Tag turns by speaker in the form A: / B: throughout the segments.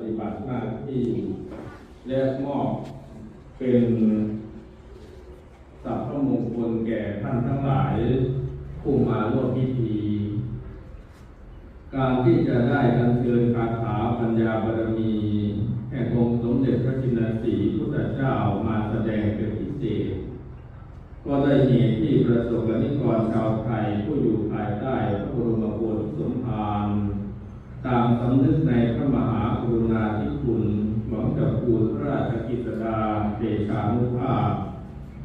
A: ฏิบัติหน้าที่และมอบเป็นสัพพมงคลแก่ท่านทั้งหลายผู้มาร่วมพิธีการที่จะได้อัญเชิญคาถาปัญญาบารมีแห่งองค์สมเด็จพระจินสีพุทธเจ้ามาแสดงเป็นพิเศษก็ได้เหตุที่ประสบนิกรชาวไทยผู้อยู่ภายใต้พระบรมโพธิสมภารตามสำนึกในพระมหากรุณาธิคุณหวังจะปูนพระราชกิจดาเดชานุภาพ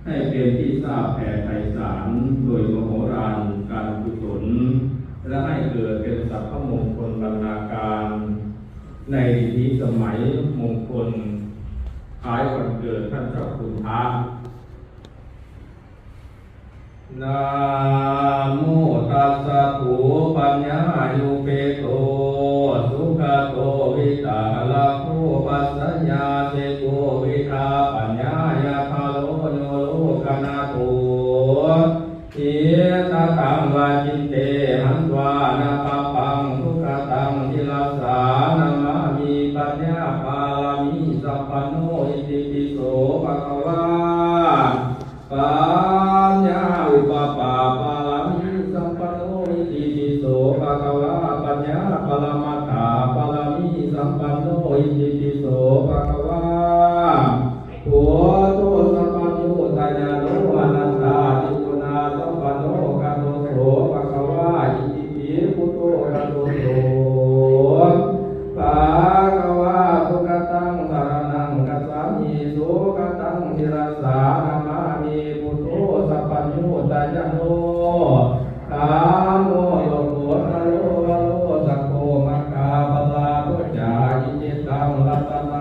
A: ให้เป็นที่ทราบแผ่ไพศาลโดยมโหฬารการกุศลและให้เกิดเป็นสัพพมงคลบรรณาการในที่สมัยมงคลคล้ายวันเกิดท่านเจ้าคุณพระนะโมตัสสะภะปัญญายุเปโตสุขโตวิตาลักโขปัสสัญญาเสโกวิทาปัญญายาภาโลโยโลกนาโตอิตาตังวาจินเตหันวานาปปังทุกขตังทิลาสานามามีปัญญาภาลามิสัพพโนอิติปิโสภะคะวาปัญญาอุปปาปาลามิสัพพโนอิติปิโสภะคะวาปัญญาปรมัตถาปาลามิสัพพโนอิติปิโสภะคะวาโหตุสัพพโยตายาโนอนันตาติปุนาสัพพโนกะโตโสภะคะวาอิติปิพุทโธกะโตโสภะคะวาสุขตังสารนังกัสสามิสุขตังทิรัสสานามามิพุทโธสัพพโยตายาโนธาโมโยโกตโลวะโลสักโกมัคคาปลาตุจายิจิตังรัตนา